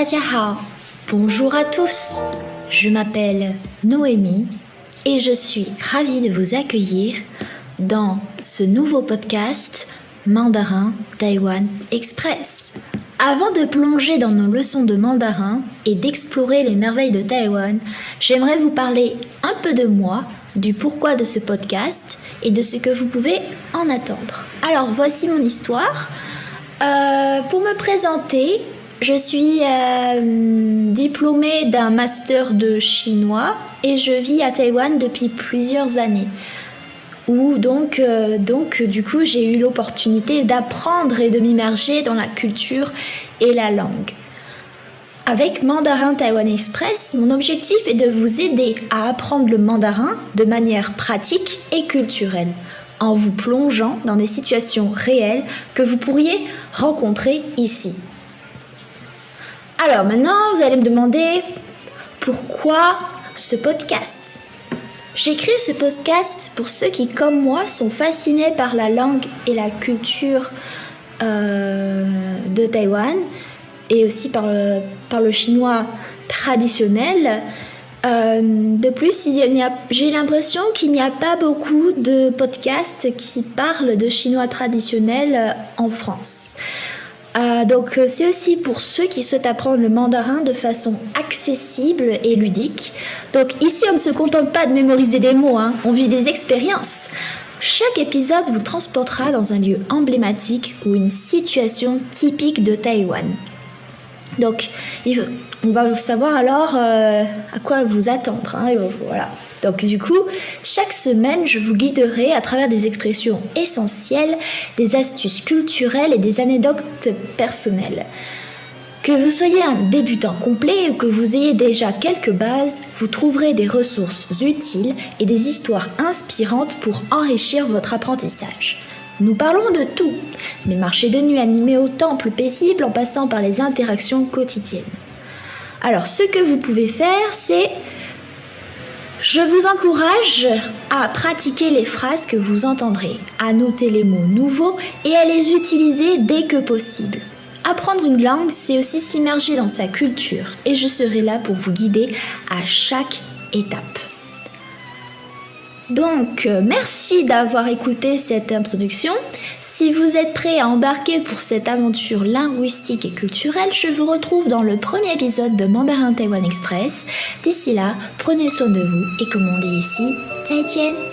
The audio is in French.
大家好, bonjour à tous, je m'appelle Noémie et je suis ravie de vous accueillir dans ce nouveau podcast Mandarin Taïwan Express. Avant de plonger dans nos leçons de mandarin et d'explorer les merveilles de Taïwan, j'aimerais vous parler un peu de moi, du pourquoi de ce podcast et de ce que vous pouvez en attendre. Alors voici mon histoire. Pour me présenter, je suis diplômée d'un master de chinois et je vis à Taïwan depuis plusieurs années. Donc, du coup, j'ai eu l'opportunité d'apprendre et de m'immerger dans la culture et la langue. Avec Mandarin Taïwan Express, mon objectif est de vous aider à apprendre le mandarin de manière pratique et culturelle, en vous plongeant dans des situations réelles que vous pourriez rencontrer ici. Alors maintenant, vous allez me demander pourquoi ce podcast ? J'ai créé ce podcast pour ceux qui, comme moi, sont fascinés par la langue et la culture de Taïwan et aussi par le chinois traditionnel. De plus, j'ai l'impression qu'il n'y a pas beaucoup de podcasts qui parlent de chinois traditionnel en France. Donc c'est aussi pour ceux qui souhaitent apprendre le mandarin de façon accessible et ludique. Donc ici on ne se contente pas de mémoriser des mots, on vit des expériences. Chaque épisode vous transportera dans un lieu emblématique ou une situation typique de Taïwan. Donc on va savoir alors à quoi vous attendre. Voilà. Donc du coup, chaque semaine, je vous guiderai à travers des expressions essentielles, des astuces culturelles et des anecdotes personnelles. Que vous soyez un débutant complet ou que vous ayez déjà quelques bases, vous trouverez des ressources utiles et des histoires inspirantes pour enrichir votre apprentissage. Nous parlons de tout, des marchés de nuit animés au temple paisible en passant par les interactions quotidiennes. Alors ce que vous pouvez faire, c'est... Je vous encourage à pratiquer les phrases que vous entendrez, à noter les mots nouveaux et à les utiliser dès que possible. Apprendre une langue, c'est aussi s'immerger dans sa culture et je serai là pour vous guider à chaque étape. Donc, merci d'avoir écouté cette introduction. Si vous êtes prêts à embarquer pour cette aventure linguistique et culturelle, je vous retrouve dans le premier épisode de Mandarin Taïwan Express. D'ici là, prenez soin de vous et comme on dit ici, 再见